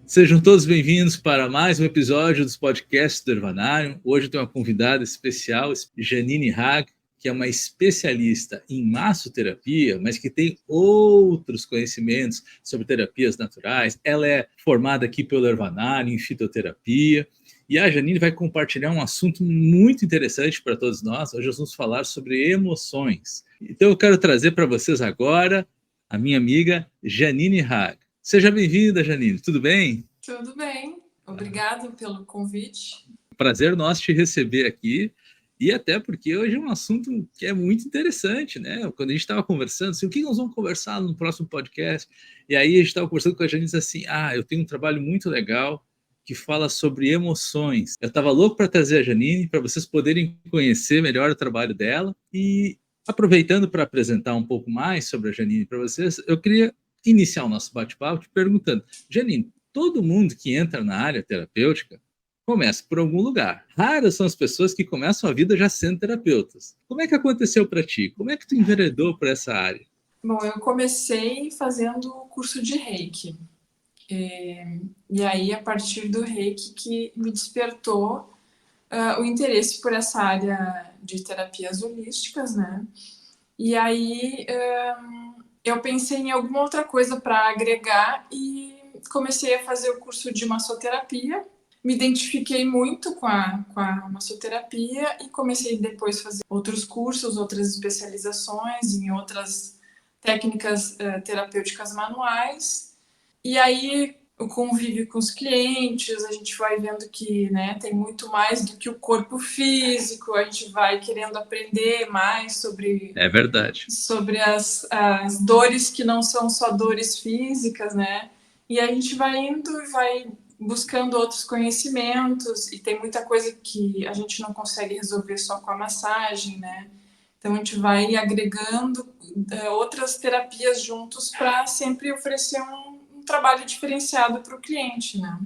Sejam todos bem-vindos para mais um episódio dos podcasts do Ervanário. Hoje eu tenho uma convidada especial, Janine Hag, que é uma especialista em massoterapia, mas que tem outros conhecimentos sobre terapias naturais. Ela é formada aqui pelo Ervanário em fitoterapia. E a Janine vai compartilhar um assunto muito interessante para todos nós. Hoje nós vamos falar sobre emoções. Então eu quero trazer para vocês agora a minha amiga Janine Hag. Seja bem-vinda, Janine. Tudo bem? Tudo bem. Obrigado pelo convite. Prazer nosso te receber aqui. E até porque hoje é um assunto que é muito interessante, né? Quando a gente estava conversando, assim, o que nós vamos conversar no próximo podcast? E aí a gente estava conversando com a Janine e disse assim, eu tenho um trabalho muito legal que fala sobre emoções. Eu estava louco para trazer a Janine, para vocês poderem conhecer melhor o trabalho dela. E aproveitando para apresentar um pouco mais sobre a Janine para vocês, eu queria iniciar o nosso bate-papo te perguntando, Janine, todo mundo que entra na área terapêutica começa por algum lugar. Raras são as pessoas que começam a vida já sendo terapeutas. Como é que aconteceu para ti? Como é que tu enveredou por essa área? Bom, eu comecei fazendo o curso de Reiki. E aí, a partir do Reiki, que me despertou o interesse por essa área de terapias holísticas, né? E aí, eu pensei em alguma outra coisa para agregar e comecei a fazer o curso de massoterapia. Me identifiquei muito com a massoterapia e comecei depois a fazer outros cursos, outras especializações em outras técnicas terapêuticas manuais. E aí, o convívio com os clientes, a gente vai vendo que, né, tem muito mais do que o corpo físico, a gente vai querendo aprender mais sobre as dores que não são só dores físicas, né? E a gente vai indo e vai buscando outros conhecimentos, e tem muita coisa que a gente não consegue resolver só com a massagem, né? Então a gente vai agregando outras terapias juntos para sempre oferecer um trabalho diferenciado para o cliente, né?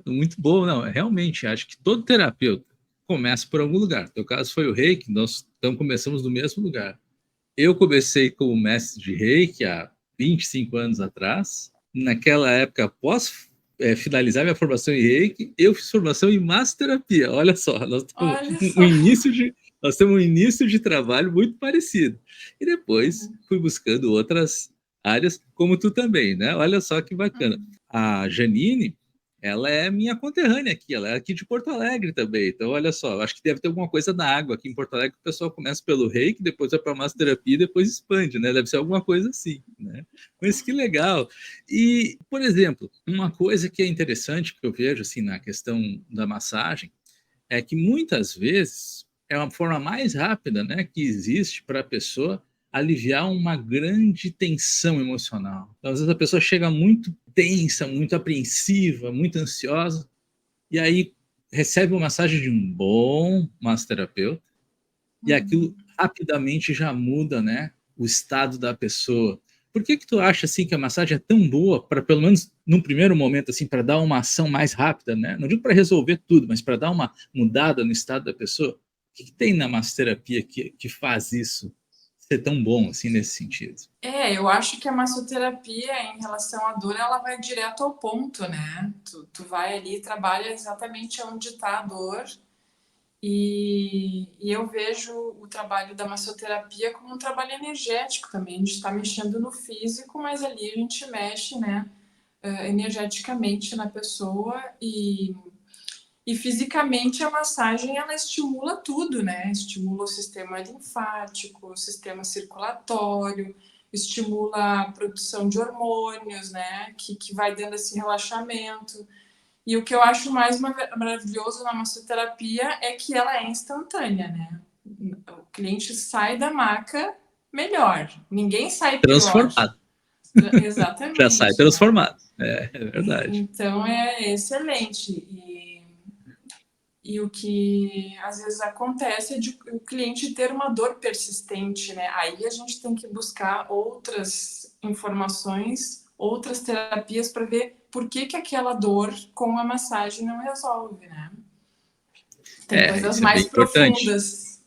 Muito bom, não, realmente, acho que todo terapeuta começa por algum lugar. No teu caso foi o Reiki, nós então começamos no mesmo lugar. Eu comecei como mestre de Reiki há 25 anos atrás. Naquela época, após finalizar minha formação em Reiki, eu fiz formação em massoterapia. Olha só, nós temos um início de trabalho muito parecido. E depois fui buscando outras áreas, como tu também, né? Olha só que bacana. A Janine, ela é minha conterrânea aqui, ela é aqui de Porto Alegre também. Então, olha só, acho que deve ter alguma coisa na água aqui em Porto Alegre, que o pessoal começa pelo Reiki, depois vai para a massoterapia e depois expande, né? Deve ser alguma coisa assim, né? Mas que legal. E, por exemplo, uma coisa que é interessante que eu vejo assim na questão da massagem é que muitas vezes é uma forma mais rápida, né, que existe para a pessoa aliviar uma grande tensão emocional. Então, às vezes a pessoa chega muito tensa, muito apreensiva, muito ansiosa, e aí recebe uma massagem de um bom massoterapeuta, e aquilo rapidamente já muda, né, o estado da pessoa. Por que tu acha assim que a massagem é tão boa para, pelo menos num primeiro momento, assim, para dar uma ação mais rápida, né? Não digo para resolver tudo, mas para dar uma mudada no estado da pessoa? O que tem na massoterapia que faz isso ser tão bom assim nesse sentido? Eu acho que a massoterapia, em relação à dor, ela vai direto ao ponto, né? Tu vai ali e trabalha exatamente onde está a dor. E eu vejo o trabalho da massoterapia como um trabalho energético também. A gente está mexendo no físico, mas ali a gente mexe, né, energeticamente na pessoa e fisicamente a massagem ela estimula tudo, né? Estimula o sistema linfático, o sistema circulatório, estimula a produção de hormônios, né? Que vai dando esse relaxamento. E o que eu acho mais maravilhoso na massoterapia é que ela é instantânea, né? O cliente sai da maca melhor, ninguém sai pior. Transformado. Exatamente. Já sai transformado. É verdade. Então é excelente. E o que às vezes acontece é de o cliente ter uma dor persistente, né? Aí a gente tem que buscar outras informações, outras terapias para ver por que aquela dor com a massagem não resolve, né? Tem coisas Isso é bem mais importante. profundas.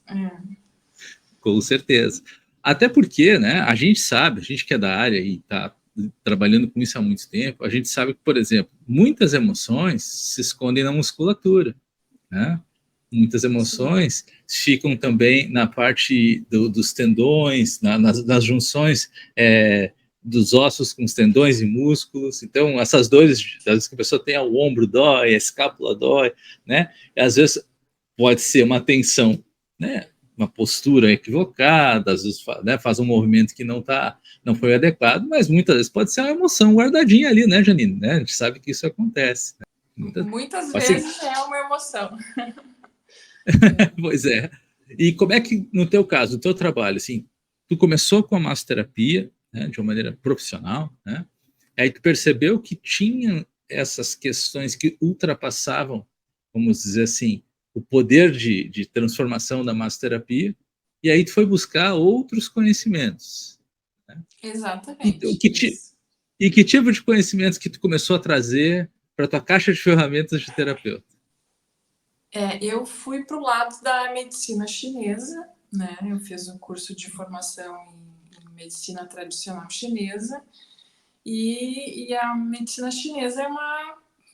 Com certeza. Até porque, né, a gente sabe, a gente que é da área e está trabalhando com isso há muito tempo, a gente sabe que, por exemplo, muitas emoções se escondem na musculatura, né? Muitas emoções ficam também na parte dos tendões, nas junções dos ossos com os tendões e músculos. Então, essas dores, às vezes que a pessoa tem, o ombro dói, a escápula dói, né? E, às vezes pode ser uma tensão, né? Uma postura equivocada, às vezes né, faz um movimento que não foi adequado, mas muitas vezes pode ser uma emoção guardadinha ali, né, Janine? Né? A gente sabe que isso acontece. Né? Muitas vezes é uma emoção. Pois é. E como é que, no teu caso, no teu trabalho, assim, tu começou com a massoterapia, né, de uma maneira profissional, né? Aí tu percebeu que tinha essas questões que ultrapassavam, vamos dizer assim, o poder de transformação da massoterapia, e aí tu foi buscar outros conhecimentos. Né? Exatamente. E que tipo de conhecimentos que tu começou a trazer para a tua caixa de ferramentas de terapeuta? Eu fui para o lado da medicina chinesa, né? Eu fiz um curso de formação em medicina tradicional chinesa e a medicina chinesa é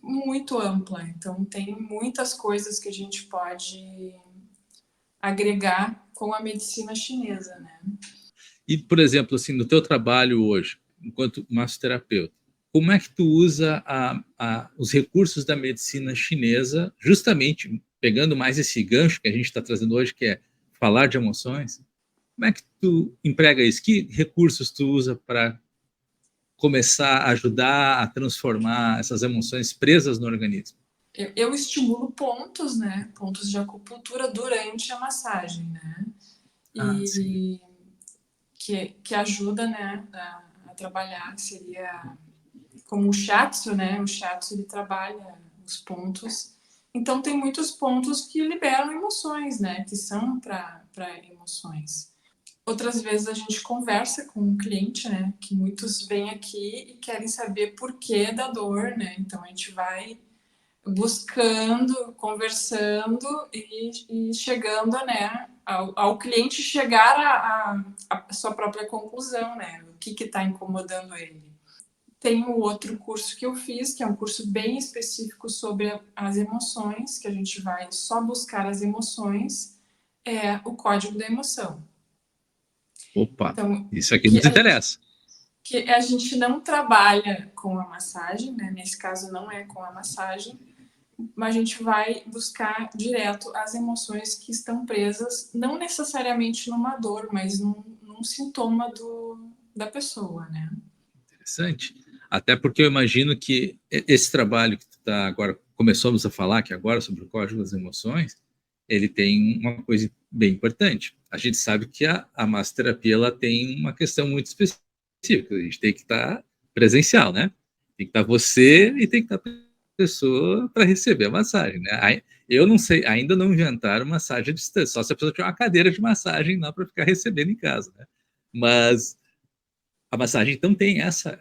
muito ampla, então tem muitas coisas que a gente pode agregar com a medicina chinesa, né? E, por exemplo, assim, no teu trabalho hoje, enquanto massoterapeuta, como é que tu usa os recursos da medicina chinesa, justamente pegando mais esse gancho que a gente está trazendo hoje, que é falar de emoções? Como é que tu emprega isso? Que recursos tu usa para começar a ajudar a transformar essas emoções presas no organismo? Eu estimulo pontos, né? Pontos de acupuntura durante a massagem, né? E que ajuda, né, a trabalhar, que seria como o shiatsu, né? O shiatsu ele trabalha os pontos. Então tem muitos pontos que liberam emoções, né? Que são para emoções. Outras vezes a gente conversa com o cliente, né? Que muitos vêm aqui e querem saber por que da dor, né? Então a gente vai buscando, conversando e chegando, né? Ao cliente chegar à sua própria conclusão, né? O que está incomodando ele. Tem o outro curso que eu fiz, que é um curso bem específico sobre as emoções, que a gente vai só buscar as emoções, é o código da emoção. Opa, Então, isso aqui nos interessa. Que a gente não trabalha com a massagem, né? Nesse caso não é com a massagem, mas a gente vai buscar direto as emoções que estão presas, não necessariamente numa dor, mas num sintoma da pessoa, né? Interessante. Até porque eu imagino que esse trabalho que tu tá agora, começamos a falar aqui agora sobre o código das emoções, ele tem uma coisa bem importante. A gente sabe que a massoterapia ela tem uma questão muito específica. A gente tem que estar presencial, né? Tem que estar você e tem que estar a pessoa para receber a massagem, né? Eu não sei, ainda não inventaram massagem à distância, só se a pessoa tiver uma cadeira de massagem lá para ficar recebendo em casa, né? Mas a massagem então tem essa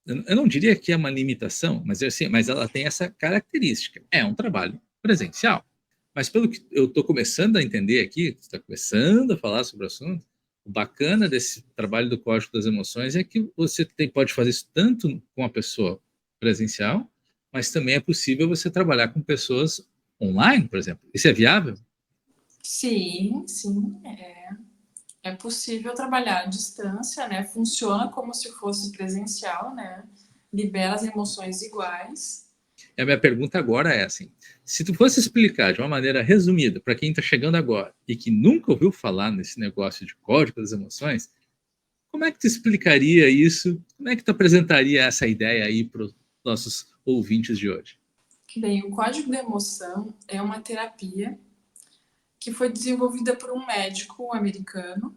eu não diria que é uma limitação, mas assim, mas ela tem essa característica. É um trabalho presencial. Mas pelo que eu estou começando a entender aqui, está começando a falar sobre o assunto, o bacana desse trabalho do Código das Emoções é que você pode fazer isso tanto com a pessoa presencial, mas também é possível você trabalhar com pessoas online, por exemplo. Isso é viável? Sim, sim, é possível trabalhar à distância, né? Funciona como se fosse presencial, né? Libera as emoções iguais. E a minha pergunta agora é assim: se tu fosse explicar de uma maneira resumida para quem está chegando agora e que nunca ouviu falar nesse negócio de código das emoções, como é que tu explicaria isso? Como é que tu apresentaria essa ideia aí para os nossos ouvintes de hoje? Bem, o código da emoção é uma terapia que foi desenvolvida por um médico americano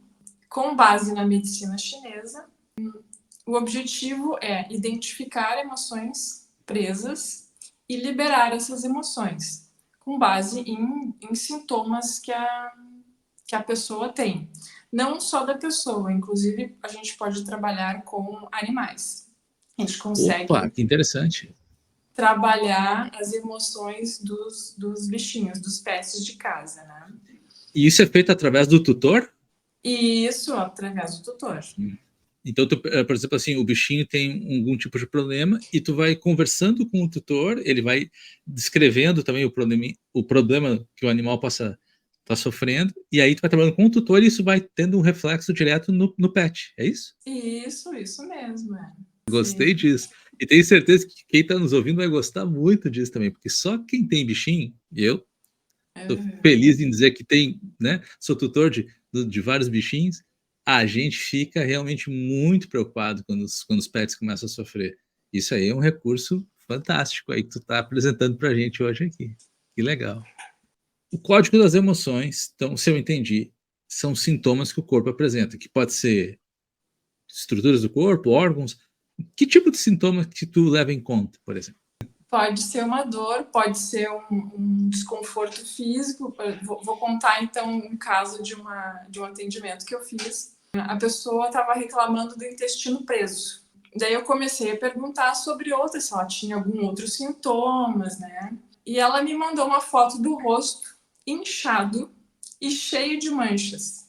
com base na medicina chinesa. O objetivo é identificar emoções presas e liberar essas emoções com base em sintomas que a pessoa tem. Não só da pessoa, inclusive a gente pode trabalhar com animais. A gente Opa, consegue que interessante. trabalhar as emoções dos bichinhos, dos pets de casa, né? E isso é feito através do tutor? E isso através do tutor. Então, por exemplo, assim, o bichinho tem algum tipo de problema e tu vai conversando com o tutor, ele vai descrevendo também o problema que o animal possa estar sofrendo, e aí tu vai trabalhando com o tutor e isso vai tendo um reflexo direto no pet, é isso? Isso mesmo, é. Gostei Sim. disso. E tenho certeza que quem está nos ouvindo vai gostar muito disso também, porque só quem tem bichinho, e eu estou feliz em dizer que tem, né? Sou tutor de vários bichinhos, a gente fica realmente muito preocupado quando os pets começam a sofrer. Isso aí é um recurso fantástico aí que tu está apresentando para a gente hoje aqui. Que legal. O código das emoções, então, se eu entendi, são sintomas que o corpo apresenta, que pode ser estruturas do corpo, órgãos. Que tipo de sintoma que tu leva em conta, por exemplo? Pode ser uma dor, pode ser um desconforto físico. Vou contar, então, um caso de um atendimento que eu fiz. A pessoa estava reclamando do intestino preso. Daí eu comecei a perguntar sobre outras, se ela tinha algum outro sintomas, né? E ela me mandou uma foto do rosto inchado e cheio de manchas.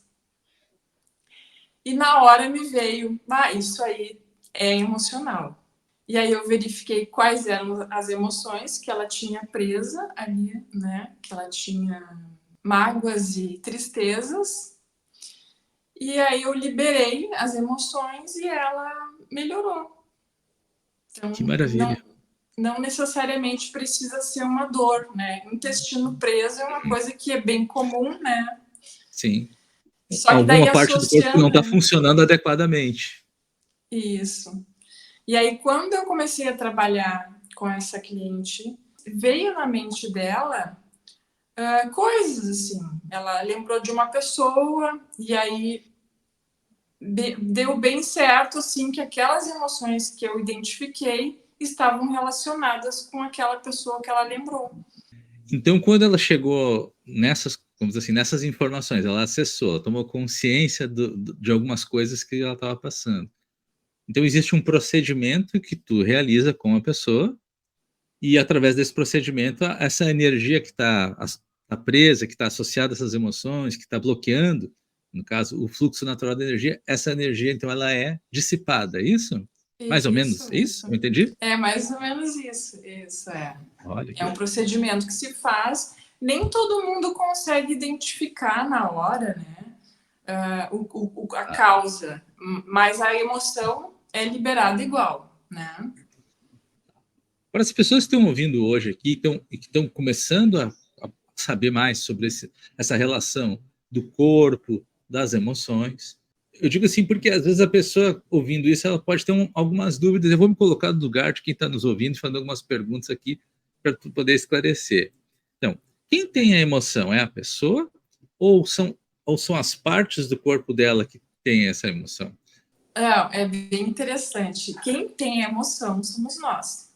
E na hora me veio, isso aí é emocional. E aí eu verifiquei quais eram as emoções que ela tinha presa ali, né? Que ela tinha mágoas e tristezas. E aí eu liberei as emoções e ela melhorou. Então, Que maravilha. não necessariamente precisa ser uma dor, né? Intestino preso é uma coisa que é bem comum, né? Sim. Só que daí Alguma parte do corpo que não associando, está né? funcionando adequadamente. Isso. E aí, quando eu comecei a trabalhar com essa cliente, veio na mente dela coisas assim. Ela lembrou de uma pessoa e aí deu bem certo assim que aquelas emoções que eu identifiquei estavam relacionadas com aquela pessoa que ela lembrou. Então, quando ela chegou nessas, vamos dizer assim, nessas informações, ela acessou, ela tomou consciência de algumas coisas que ela estava passando. Então, existe um procedimento que tu realiza com a pessoa e, através desse procedimento, essa energia que está presa, que está associada a essas emoções, que está bloqueando, no caso, o fluxo natural da energia, essa energia, então, ela é dissipada, é isso? Mais ou menos, é isso? Isso. Eu entendi? É mais ou menos isso. Isso é. Olha É que um legal. procedimento que se faz. Nem todo mundo consegue identificar na hora, né? A causa, mas a emoção é liberada igual, né? Para as pessoas que estão ouvindo hoje aqui e que estão começando a saber mais sobre essa relação do corpo, das emoções, eu digo assim porque às vezes a pessoa ouvindo isso ela pode ter algumas dúvidas. Eu vou me colocar no lugar de quem está nos ouvindo, fazendo algumas perguntas aqui para poder esclarecer. Então, quem tem a emoção é a pessoa ou são as partes do corpo dela que tem essa emoção? É bem interessante. Quem tem emoção somos nós.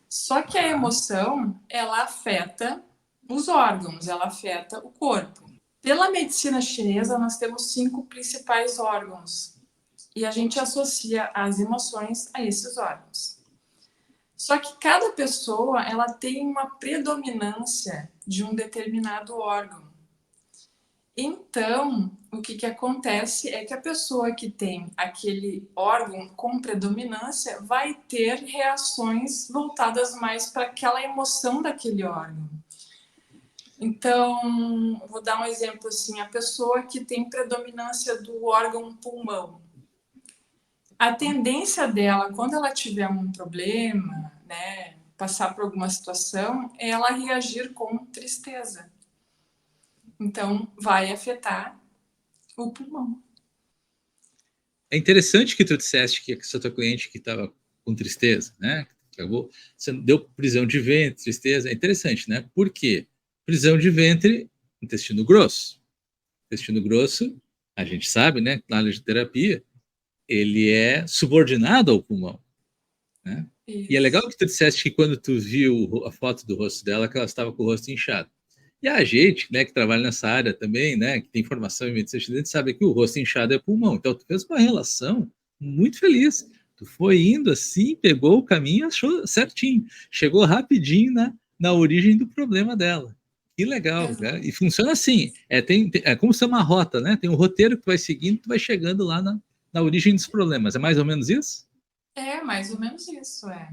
Só que a Ah, emoção, ela afeta os órgãos, ela afeta o corpo. Pela medicina chinesa, nós temos 5 principais órgãos e a gente associa as emoções a esses órgãos. Só que cada pessoa, ela tem uma predominância de um determinado órgão. Então, o que acontece é que a pessoa que tem aquele órgão com predominância vai ter reações voltadas mais para aquela emoção daquele órgão. Então, vou dar um exemplo assim: a pessoa que tem predominância do órgão pulmão, a tendência dela, quando ela tiver um problema, né, passar por alguma situação, é ela reagir com tristeza. Então, vai afetar o pulmão. é interessante que tu disseste que essa tua cliente que estava com tristeza, né? Acabou, você deu prisão de ventre, tristeza. É interessante, né? Por quê? Prisão de ventre, intestino grosso. Intestino grosso, a gente sabe, né? Na área de terapia, ele é subordinado ao pulmão, né? E é legal Isso. que tu disseste que quando tu viu a foto do rosto dela, que ela estava com o rosto inchado. E a gente, né, que trabalha nessa área também, né, que tem formação em medicina chinesa, sabe que o rosto inchado é pulmão. Então, tu fez uma relação muito feliz. Tu foi indo assim, pegou o caminho, achou certinho. Chegou rapidinho na origem do problema dela. Que legal, né? E funciona assim. É como ser uma rota, né? Tem um roteiro que tu vai seguindo, tu vai chegando lá na na origem dos problemas. É mais ou menos isso? É mais ou menos isso, é.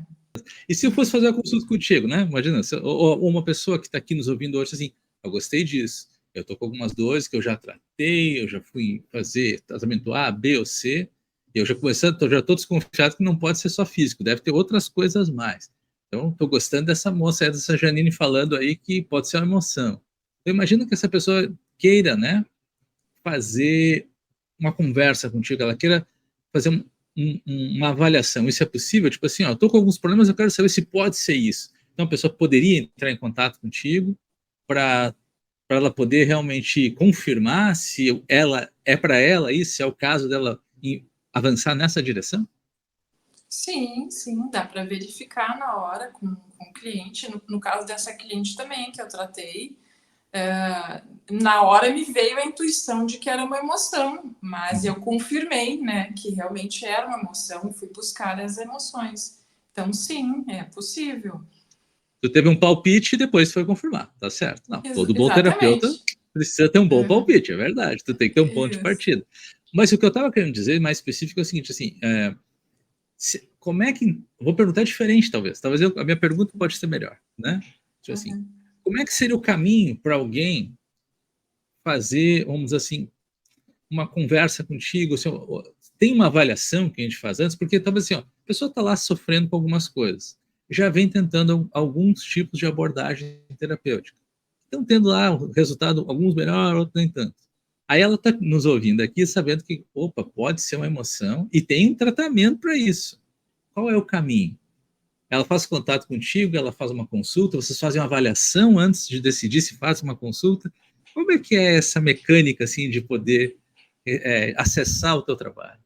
E se eu fosse fazer uma consulta contigo, né? Imagina, ou uma pessoa que está aqui nos ouvindo hoje, assim, eu gostei disso, eu estou com algumas dores que eu já tratei, eu já fui fazer tratamento A, B ou C, e eu já estou desconfiado que não pode ser só físico, deve ter outras coisas mais. Então, estou gostando dessa moça, dessa Janine falando aí que pode ser uma emoção. Eu imagino que essa pessoa queira, né, fazer uma conversa contigo, ela queira fazer uma avaliação. Isso é possível? Tipo assim, ó, eu tô com alguns problemas, eu quero saber se pode ser isso. Então a pessoa poderia entrar em contato contigo para ela poder realmente confirmar se ela é para ela isso, se é o caso dela avançar nessa direção? Sim, sim, dá para verificar na hora com o cliente. No caso dessa cliente também que eu tratei, na hora me veio a intuição de que era uma emoção, mas eu confirmei, né, que realmente era uma emoção e fui buscar as emoções. Então, sim, é possível. Tu teve um palpite e depois foi confirmar, tá certo? Não, todo bom terapeuta Exatamente. precisa ter um bom Uhum. palpite, é verdade. Tu tem que ter um ponto de Isso. partida. Mas o que eu estava querendo dizer mais específico é o seguinte, assim, como é que... Vou perguntar diferente, talvez. Talvez a minha pergunta pode ser melhor, né? Tipo assim, Uhum. como é que seria o caminho para alguém fazer, vamos dizer assim, uma conversa contigo? Assim, tem uma avaliação que a gente faz antes? Porque talvez assim, ó, a pessoa está lá sofrendo com algumas coisas, já vem tentando alguns tipos de abordagem terapêutica. Estão tendo lá o resultado, alguns melhor, outros nem tanto. Aí ela está nos ouvindo aqui, sabendo que, opa, pode ser uma emoção e tem um tratamento para isso. Qual é o caminho? Ela faz contato contigo, ela faz uma consulta, vocês fazem uma avaliação antes de decidir se faz uma consulta. Como é que é essa mecânica assim de poder acessar o teu trabalho?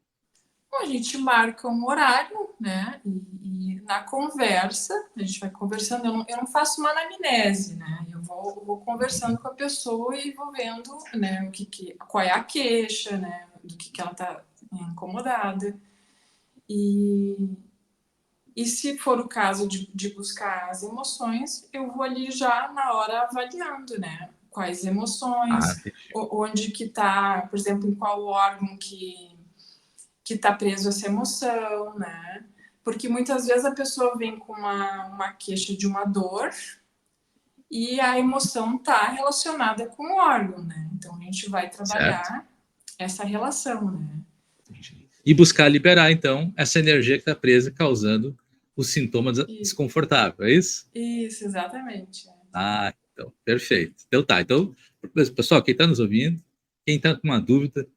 Bom, a gente marca um horário, né? E na conversa, a gente vai conversando. Eu não faço uma anamnese, né? Eu vou conversando com a pessoa e vou vendo, né, qual é a queixa, né? Do que ela está incomodada. E, e se for o caso de buscar as emoções, eu vou ali já na hora avaliando, né? Quais Ah, emoções, onde que está, por exemplo, em qual órgão que está preso essa emoção, né? Porque muitas vezes a pessoa vem com uma queixa de uma dor e a emoção está relacionada com o órgão, né? Então a gente vai certo. trabalhar essa relação, né? E buscar liberar, então, essa energia que está presa, causando os sintomas desconfortáveis, é isso? Isso, exatamente. Ah, então, perfeito. Então tá. Então, pessoal, quem está nos ouvindo, quem está com uma dúvida,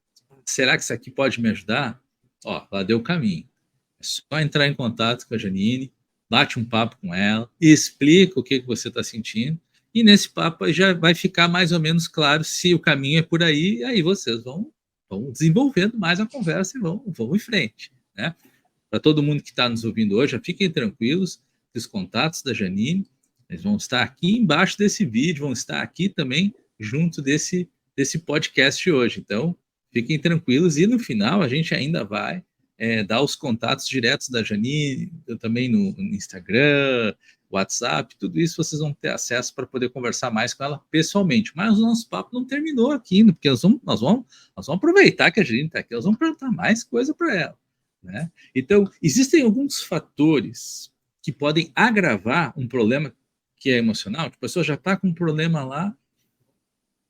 será que isso aqui pode me ajudar? Ó, ela deu o caminho. É só entrar em contato com a Janine, bate um papo com ela, explica o que você está sentindo, e nesse papo já vai ficar mais ou menos claro se o caminho é por aí, e aí vocês vão desenvolvendo mais a conversa e vão em frente. Né? Para todo mundo que está nos ouvindo hoje, já fiquem tranquilos, os contatos da Janine, eles vão estar aqui embaixo desse vídeo, vão estar aqui também junto desse podcast hoje. Então, fiquem tranquilos e no final a gente ainda vai dar os contatos diretos da Janine, também no Instagram, WhatsApp, tudo isso vocês vão ter acesso para poder conversar mais com ela pessoalmente. Mas o nosso papo não terminou aqui, porque nós vamos aproveitar que a Janine está aqui, nós vamos perguntar mais coisa para ela. Né? Então, existem alguns fatores que podem agravar um problema que é emocional. A pessoa já está com um problema lá,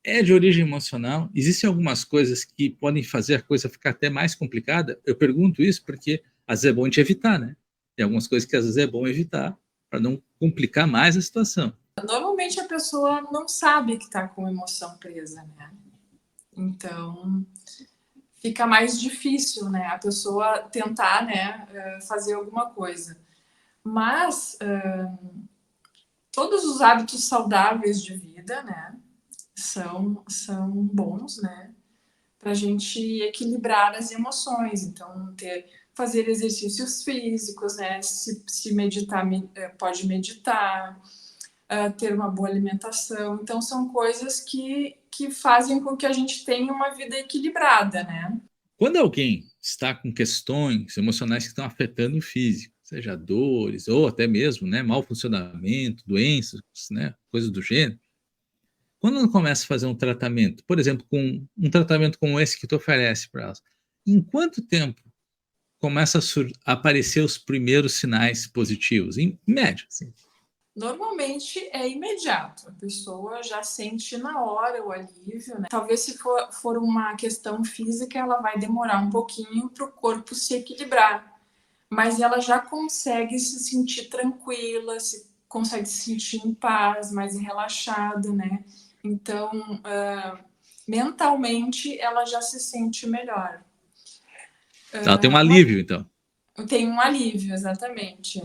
é de origem emocional. Existem algumas coisas que podem fazer a coisa ficar até mais complicada. Eu pergunto isso porque às vezes é bom de evitar, né? Tem algumas coisas que às vezes é bom evitar para não complicar mais a situação. Normalmente a pessoa não sabe que está com emoção presa, né? Então fica mais difícil, né? A pessoa tentar, né, fazer alguma coisa. Mas todos os hábitos saudáveis de vida, né, são bons, né, para a gente equilibrar as emoções. Então, fazer exercícios físicos, né, se meditar, pode meditar, ter uma boa alimentação. Então, são coisas que fazem com que a gente tenha uma vida equilibrada, né? Quando alguém está com questões emocionais que estão afetando o físico, seja dores ou até mesmo, né, mau funcionamento, doenças, né, coisas do gênero, quando ela começa a fazer um tratamento, por exemplo, com um tratamento como esse que tu oferece para elas, em quanto tempo começa a aparecer os primeiros sinais positivos? Em média, assim. Normalmente é imediato, a pessoa já sente na hora o alívio, né? Talvez se for uma questão física, ela vai demorar um pouquinho para o corpo se equilibrar, mas ela já consegue se sentir tranquila, consegue se sentir em paz, mais relaxada, né? Então, mentalmente, ela já se sente melhor. Ela tem um alívio, então. Tem um alívio, exatamente.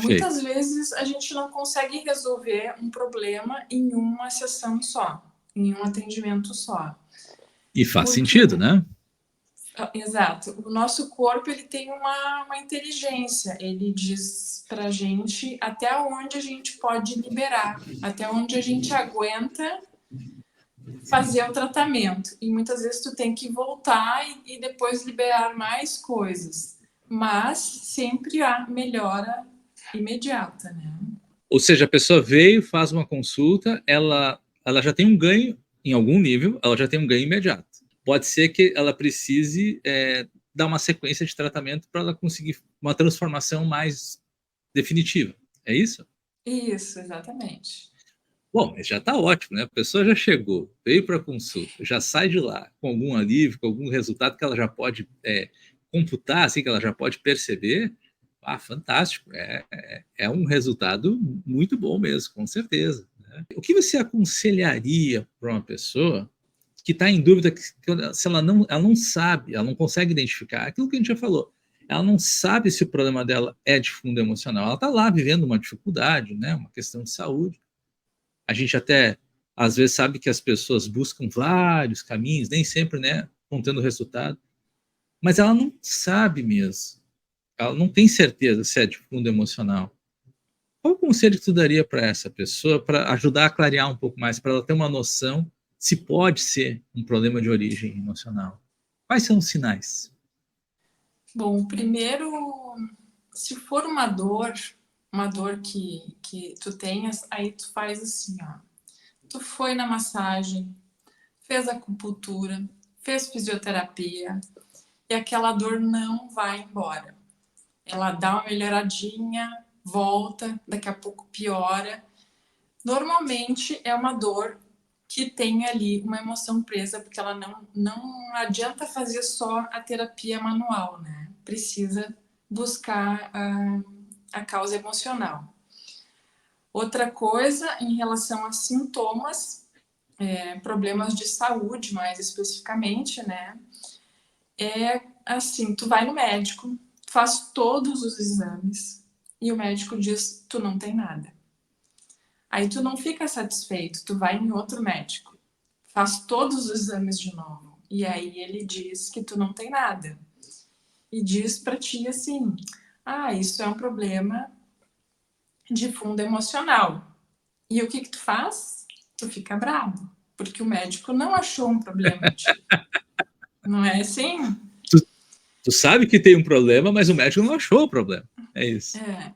Muitas vezes a gente não consegue resolver um problema em uma sessão só, em um atendimento só. E faz sentido, né? Exato. O nosso corpo ele tem uma inteligência. Ele diz pra gente até onde a gente pode liberar, até onde a gente aguenta fazer o tratamento. E muitas vezes tu tem que voltar e depois liberar mais coisas. Mas sempre há melhora imediata, né? Ou seja, a pessoa veio, faz uma consulta, ela já tem um ganho em algum nível, ela já tem um ganho imediato. Pode ser que ela precise dar uma sequência de tratamento para ela conseguir uma transformação mais definitiva. É isso? Isso, exatamente. Bom, mas já está ótimo, né? A pessoa já chegou, veio para a consulta, já sai de lá com algum alívio, com algum resultado que ela já pode computar, assim, que ela já pode perceber. Ah, fantástico. É um resultado muito bom mesmo, com certeza. Né? O que você aconselharia para uma pessoa que está em dúvida, se ela não sabe, ela não consegue identificar aquilo que a gente já falou, ela não sabe se o problema dela é de fundo emocional, ela está lá vivendo uma dificuldade, né, uma questão de saúde. A gente até, às vezes, sabe que as pessoas buscam vários caminhos, nem sempre, né, contando o resultado, mas ela não sabe mesmo, ela não tem certeza se é de fundo emocional. Qual o conselho que tu daria para essa pessoa para ajudar a clarear um pouco mais, para ela ter uma noção se pode ser um problema de origem emocional? Quais são os sinais? Bom, primeiro, se for uma dor que tu tenhas, aí tu faz assim, ó. Tu foi na massagem, fez acupuntura, fez fisioterapia e aquela dor não vai embora. Ela dá uma melhoradinha, volta, daqui a pouco piora. Normalmente é uma dor que tem ali uma emoção presa, porque ela não adianta fazer só a terapia manual, né? Precisa buscar a causa emocional. Outra coisa, em relação a sintomas, problemas de saúde, mais especificamente, né? É assim, tu vai no médico, faz todos os exames e o médico diz, tu não tem nada. Aí tu não fica satisfeito, tu vai em outro médico, faz todos os exames de novo. E aí ele diz que tu não tem nada. E diz para ti assim: "Ah, isso é um problema de fundo emocional". E o que que tu faz? Tu fica bravo, porque o médico não achou um problema em ti. Não é assim? Tu, tu sabe que tem um problema, mas o médico não achou o problema. É isso. É.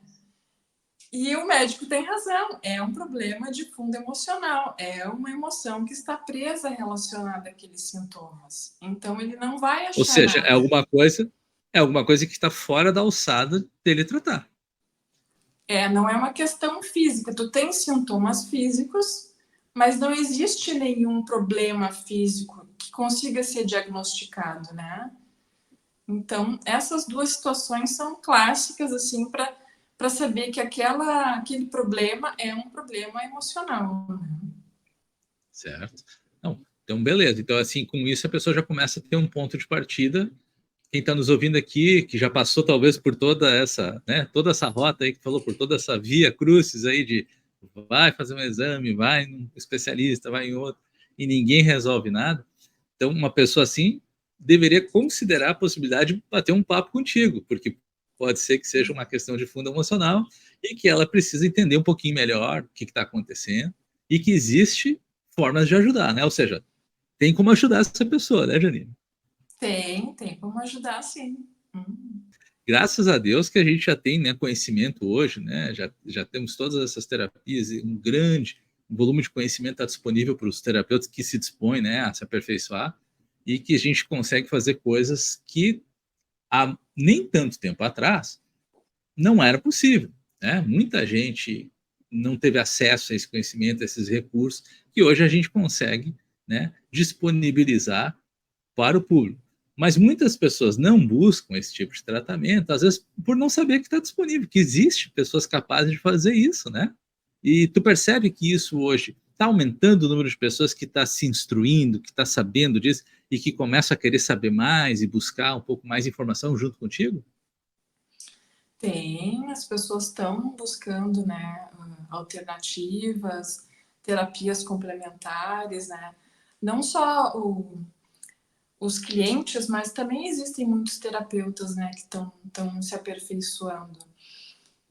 E o médico tem razão, é um problema de fundo emocional, é uma emoção que está presa relacionada àqueles sintomas. Então ele não vai Ou achar seja, nada. é alguma coisa que está fora da alçada dele tratar. Não é uma questão física, tu tem sintomas físicos, mas não existe nenhum problema físico que consiga ser diagnosticado, né? Então, essas duas situações são clássicas, assim, para saber que aquele problema é um problema emocional. Né? Certo? Não, então, beleza. Então, assim, com isso a pessoa já começa a ter um ponto de partida. Quem está nos ouvindo aqui, que já passou talvez por toda essa, né, toda essa rota aí que falou, por toda essa via crucis aí de vai fazer um exame, vai num especialista, vai em outro, e ninguém resolve nada. Então, uma pessoa assim deveria considerar a possibilidade de bater um papo contigo, porque pode ser que seja uma questão de fundo emocional e que ela precisa entender um pouquinho melhor o que está acontecendo e que existe formas de ajudar, né? Ou seja, tem como ajudar essa pessoa, né, Janine? Tem como ajudar, sim. Graças a Deus que a gente já tem, né, conhecimento hoje, né? Já temos todas essas terapias e um grande volume de conhecimento está disponível para os terapeutas que se dispõem, né, a se aperfeiçoar. e que a gente consegue fazer coisas que há nem tanto tempo atrás não era possível, né? Muita gente não teve acesso a esse conhecimento, a esses recursos, que hoje a gente consegue, né, disponibilizar para o público. Mas muitas pessoas não buscam esse tipo de tratamento, às vezes por não saber que está disponível, que existe pessoas capazes de fazer isso, né? E tu percebe que isso hoje está aumentando o número de pessoas que está se instruindo, que está sabendo disso e que começa a querer saber mais e buscar um pouco mais de informação junto contigo? Tem, as pessoas estão buscando, né, alternativas, terapias complementares, né? Não só os clientes, mas também existem muitos terapeutas, né, que estão se aperfeiçoando.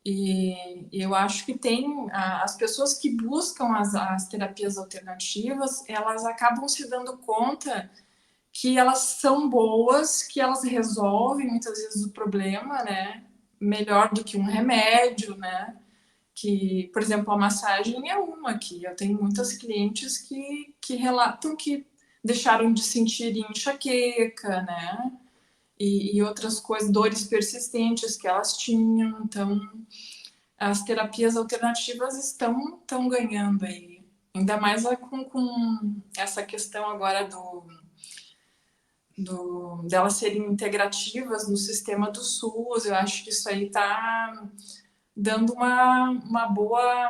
E eu acho que tem as pessoas que buscam as terapias alternativas, elas acabam se dando conta que elas são boas, que elas resolvem muitas vezes o problema, né? Melhor do que um remédio, né? Que, por exemplo, a massagem é uma que eu tenho muitas clientes que relatam que deixaram de sentir enxaqueca, né? E outras coisas, dores persistentes que elas tinham. Então, as terapias alternativas estão ganhando aí. Ainda mais com essa questão agora delas serem integrativas no sistema do SUS. Eu acho que isso aí está dando uma boa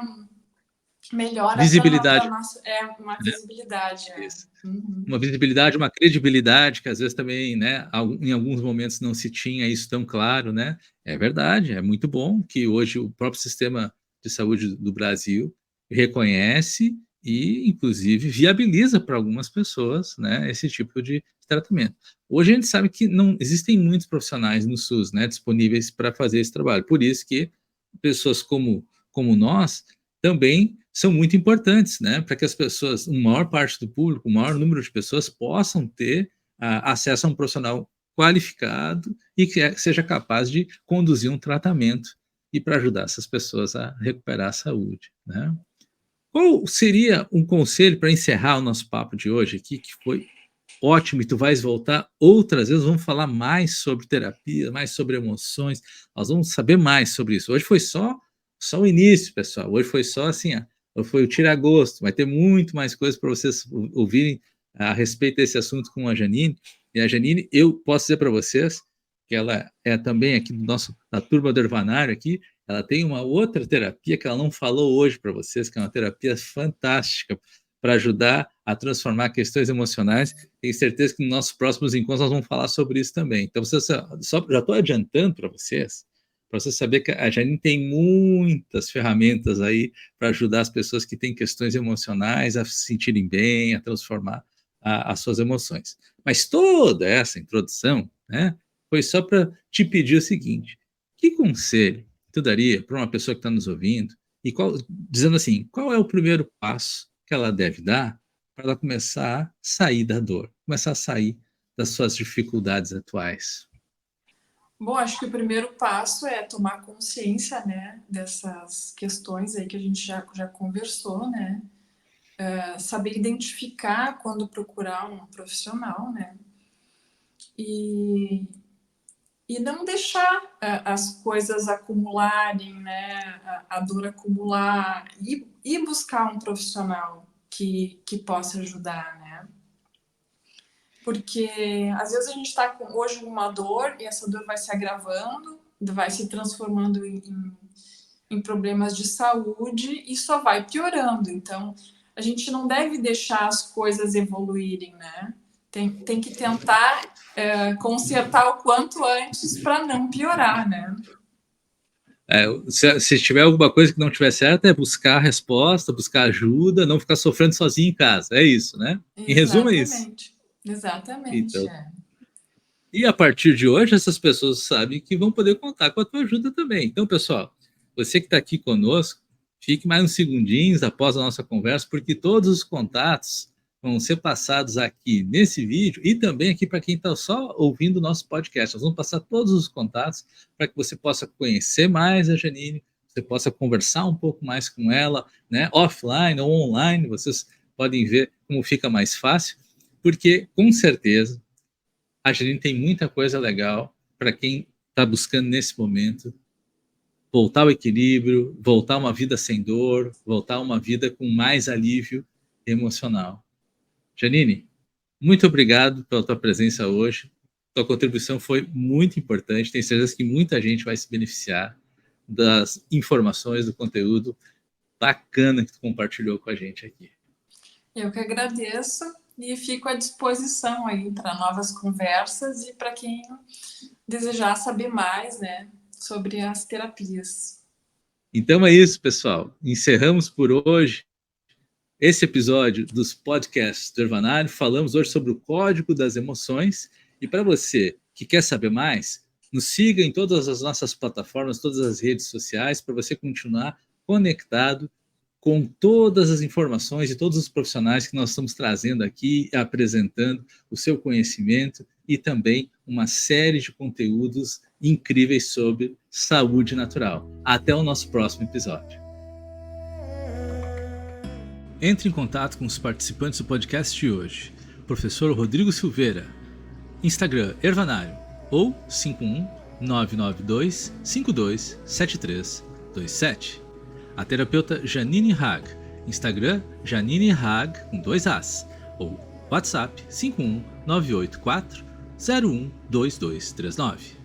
melhora para a Visibilidade, nossa. É, uma né? visibilidade. É. Isso. Uhum. Uma visibilidade, uma credibilidade que às vezes também, né, em alguns momentos não se tinha isso tão claro, né? É verdade, é muito bom que hoje o próprio sistema de saúde do Brasil reconhece e, inclusive, viabiliza para algumas pessoas, né, esse tipo de tratamento. Hoje a gente sabe que não existem muitos profissionais no SUS, né, disponíveis para fazer esse trabalho. Por isso que pessoas como nós também são muito importantes, né, para que as pessoas, uma maior parte do público, o maior número de pessoas possam ter acesso a um profissional qualificado e que seja capaz de conduzir um tratamento e para ajudar essas pessoas a recuperar a saúde, né? Qual seria um conselho para encerrar o nosso papo de hoje aqui, que foi ótimo, e tu vais voltar outras vezes, vamos falar mais sobre terapia, mais sobre emoções, nós vamos saber mais sobre isso. Hoje foi só o início, pessoal, hoje foi só assim, foi o tira-gosto, vai ter muito mais coisas para vocês ouvirem a respeito desse assunto com a Janine, e a Janine, eu posso dizer para vocês que ela é também aqui da turma do Hervanário aqui, ela tem uma outra terapia que ela não falou hoje para vocês, que é uma terapia fantástica para ajudar a transformar questões emocionais. Tenho certeza que nos nossos próximos encontros nós vamos falar sobre isso também. Então, vocês, já estou adiantando para vocês saber que a Janine tem muitas ferramentas aí para ajudar as pessoas que têm questões emocionais a se sentirem bem, a transformar as suas emoções. Mas toda essa introdução, né, foi só para te pedir o seguinte: que conselho tu daria para uma pessoa que está nos ouvindo e dizendo assim, qual é o primeiro passo que ela deve dar para ela começar a sair da dor, começar a sair das suas dificuldades atuais? Bom, acho que o primeiro passo é tomar consciência, né, dessas questões aí que a gente já conversou, né? Saber identificar quando procurar um profissional, né? E, e não deixar as coisas acumularem, né? A dor acumular e buscar um profissional que possa ajudar, né? Porque às vezes a gente está hoje com uma dor e essa dor vai se agravando, vai se transformando em problemas de saúde e só vai piorando. Então, a gente não deve deixar as coisas evoluírem, né? Tem que tentar consertar o quanto antes para não piorar, né? Se tiver alguma coisa que não tiver certo, é buscar a resposta, buscar ajuda, não ficar sofrendo sozinho em casa. É isso, né? Em resumo, é isso. Exatamente. Exatamente. Então, e a partir de hoje, essas pessoas sabem que vão poder contar com a tua ajuda também. Então, pessoal, você que está aqui conosco, fique mais uns segundinhos após a nossa conversa, porque todos os contatos vão ser passados aqui nesse vídeo e também aqui para quem está só ouvindo o nosso podcast. Nós vamos passar todos os contatos para que você possa conhecer mais a Janine, você possa conversar um pouco mais com ela, né, offline ou online, vocês podem ver como fica mais fácil. porque, com certeza, a Janine tem muita coisa legal para quem está buscando nesse momento voltar ao equilíbrio, voltar a uma vida sem dor, voltar a uma vida com mais alívio emocional. Janine, muito obrigado pela tua presença hoje. Tua contribuição foi muito importante. Tenho certeza que muita gente vai se beneficiar das informações, do conteúdo bacana que tu compartilhou com a gente aqui. Eu que agradeço e fico à disposição aí para novas conversas e para quem desejar saber mais, né, sobre as terapias. Então é isso, pessoal. Encerramos por hoje esse episódio dos podcasts do Ervanário. Falamos hoje sobre o Código das Emoções. E para você que quer saber mais, nos siga em todas as nossas plataformas, todas as redes sociais, para você continuar conectado com todas as informações e todos os profissionais que nós estamos trazendo aqui, apresentando o seu conhecimento e também uma série de conteúdos incríveis sobre saúde natural. Até o nosso próximo episódio. Entre em contato com os participantes do podcast de hoje. Professor Rodrigo Silveira, Instagram Ervanário ou 51 992 52 7327. A terapeuta Janine Hag, Instagram Janine Hag com 2 As ou WhatsApp 51 984 012239.